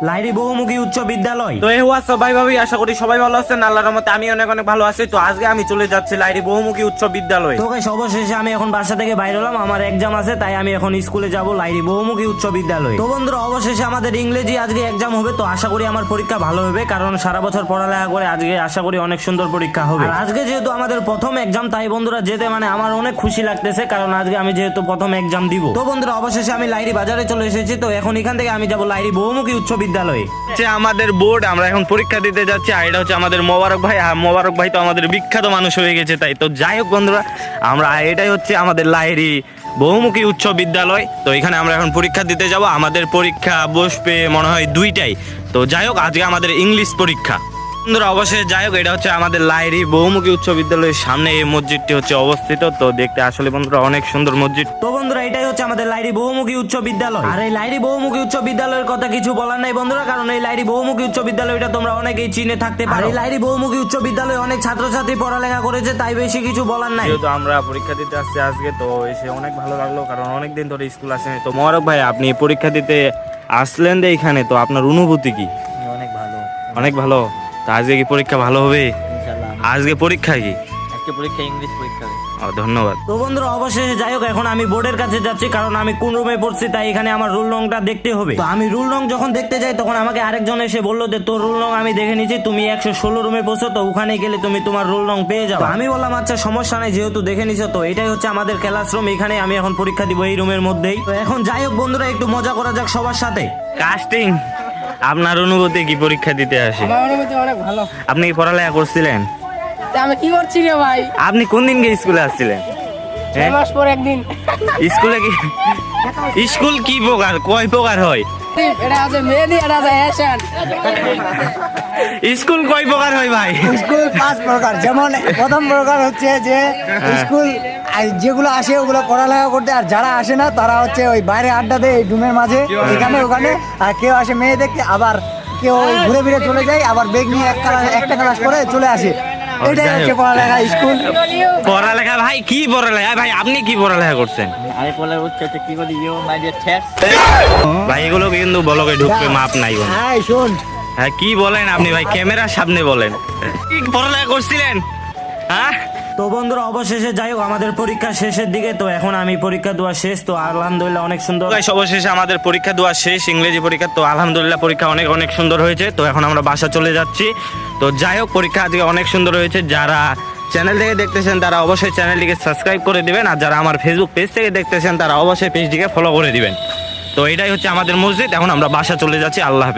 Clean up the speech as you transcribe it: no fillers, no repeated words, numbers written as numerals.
লাইরি বহুমুখী উচ্চ বিদ্যালয়। তো এই হোয়াটসঅ্যাপ ভাই ভাবি, আশা করি সবাই ভালো আছেন। আল্লাহর রহমতে আমি অনেক অনেক ভালো আছি। তো আজকে আমি চলে যাচ্ছি লাইরি বহুমুখী উচ্চ বিদ্যালয়। তো গাইস অবশেষে আমি এখন বাসা থেকে বাইরে হলাম, আমার এক্সাম আছে, তাই আমি এখন স্কুলে যাব লাইরি বহুমুখী উচ্চ বিদ্যালয়। তো বন্ধুরা অবশেষে আমাদের ইংরেজি আজকে এক্সাম হবে। তো আশা করি আমার পরীক্ষা ভালো হবে, কারণ সারা বছর পড়ালেখা করে আজকে আশা করি অনেক সুন্দর পরীক্ষা হবে। আর আজকে যেহেতু আমাদের প্রথম এক্সাম, তাই বন্ধুরা যেতে আমার অনেক খুশি লাগতেছে, কারণ আজকে আমি যেহেতু প্রথম এক্সাম দিব। তো বন্ধুরা অবশেষে আমি লাইরি বাজারে চলে এসেছি। তো এখন এখান থেকে আমি যাব লাইরি বহুমুখী উচ্চ বিদ্যালয়ে। আমাদের বোর্ড, আমরা এখন পরীক্ষা দিতে যাচ্ছি। আর এটা হচ্ছে আমাদের মোবারক ভাই। আর মোবারক ভাই তো আমাদের বিখ্যাত মানুষ হয়ে গেছে, তাই তো যাই হোক বন্ধুরা, আমরা এটাই হচ্ছে আমাদের লাইরি বহুমুখী উচ্চ বিদ্যালয়। তো এখানে আমরা এখন পরীক্ষা দিতে যাব। আমাদের পরীক্ষা বসবে মনে হয় 2টায়। তো যাই হোক, আজকে আমাদের ইংলিশ পরীক্ষা। বন্ধুরা অবশ্যই যাই হোক, এটা হচ্ছে আমাদের লাইরি বহুমুখী উচ্চ বিদ্যালয়ের সামনে এই মসজিদটি হচ্ছে অবস্থিত। তো দেখতে আসলে বন্ধুরা অনেক সুন্দর মসজিদ। তো বন্ধুরা এটাই হচ্ছে আমাদের লাইরি বহুমুখী উচ্চ বিদ্যালয়। আর এই লাইরি বহুমুখী উচ্চ বিদ্যালয়ের কথা কিছু বলার নাই বন্ধুরা, কারণ এই লাইরি বহুমুখী উচ্চ বিদ্যালয়টা তোমরা অনেকেই চিনে থাকতে পারো। এই লাইরি বহুমুখী উচ্চ বিদ্যালয়ে অনেক ছাত্রছাত্রী পড়ালেখা করেছে, তাই বেশি কিছু বলার নাই। যেহেতু আমরা পরীক্ষা দিতে আসছি আজকে, তো এসে অনেক ভালো লাগলো, কারণ অনেকদিন ধরে স্কুল আসেনি। তো মোবারক ভাই, আপনি পরীক্ষা দিতে আসলেন যে এখানে, তো আপনার অনুভূতি কি? অনেক ভালো। অনেক ভালো। তো আজকে কি পরীক্ষা ভালো হবে? ইনশাআল্লাহ। আজকে পরীক্ষা কি? আজকে পরীক্ষা ইংলিশ পরীক্ষা হবে। ধন্যবাদ। তো বন্ধুরা অবশেষে যাই হোক, এখন আমি বোর্ডের কাছে যাচ্ছি, কারণ আমি কোন রুমে পড়ছি, তাই এখানে আমার রুল নংটা দেখতে হবে। তো আমি রুল নং যখন দেখতে যাই, তখন আমাকে আরেকজন এসে বললো যে তোর রুল নং আমি দেখে নিচ্ছি, তুমি 116 রুমে পড়ছো, তো ওখানে গেলে তুমি তোমার রুল নং পেয়ে যাও। আমি বললাম আচ্ছা সমস্যা নাই, যেহেতু দেখে নিছো। তো এটাই হচ্ছে আমাদের ক্লাসরুম, এখানে আমি এখন পরীক্ষা দিব এই রুমের মধ্যেই। তো এখন যাই হোক বন্ধুরা, একটু মজা করা যাক সবার সাথে। কাস্টিং, আপনার অনুভূতি কি পরীক্ষা দিতে আসে? আমার অনুভূতি অনেক ভালো। আপনি কি পড়ালেখা করছিলেন? তা আমি কি করছি রে ভাই? আপনি কোন দিন গিয়ে স্কুলে আসছিলেন? 6 মাস পর একদিন। স্কুলে কি স্কুল কি প্রকার, কয় প্রকার হয়? এটা আছে মেহেদি, এটা আছে হ্যাশান। স্কুল কয় প্রকার হয় ভাই? স্কুল 5 প্রকার। যেমন প্রথম প্রকার হচ্ছে যে স্কুল যেগুলো আসে ওগুলো পড়ালেখা করতে, আর যারা আসে না তারা হচ্ছে ওই বাইরে আড্ডা দেয় এই রুমের মাঝে, এখানে ওখানে। আর কেউ আসে মেয়ে দেখতে, আবার কেউ ওই ঘুরে ফিরে চলে যায়, আবার বেগ নিয়ে একটা ক্লাস করে চলে আসে। এটাই হচ্ছে পড়ালেখা স্কুল। পড়ালেখা ভাই, কি পড়ালেখা ভাই? আপনি কি পড়ালেখা করছেন? আরে পড়ার উচ্চ কি করি ইউ মাই ডিয়ার চ্যাট। ভাই এগুলো কিন্তু বলকে ঢুকবে মাপ নাই বল। হ্যাঁ শোন, হ্যাঁ কি বলেন আপনি ভাই? ক্যামেরার সামনে বলেন, কি পড়ালেখা করছিলেন? হ্যাঁ তো বন্ধুরা অবশেষে যাই হোক, আমাদের পরীক্ষা শেষের দিকে। তো এখন আমি পরীক্ষা দেওয়া শেষ, তো আলহামদুলিল্লাহ অনেক সুন্দর। অবশেষে আমাদের পরীক্ষা দেওয়া শেষ, ইংরেজি পরীক্ষা। তো আলহামদুলিল্লাহ পরীক্ষা অনেক অনেক সুন্দর হয়েছে। তো এখন আমরা বাসা চলে যাচ্ছি। তো যাই হোক, পরীক্ষা আজকে অনেক সুন্দর হয়েছে। যারা চ্যানেল থেকে দেখতেছেন তারা অবশ্যই চ্যানেলটিকে সাবস্ক্রাইব করে দিবেন, আর যারা আমার ফেসবুক পেজ থেকে দেখতেছেন তারা অবশ্যই পেজটিকে ফলো করে দিবেন। তো এটাই হচ্ছে আমাদের মসজিদ। এখন আমরা বাসা চলে যাচ্ছি। আল্লাহ হাফেজ।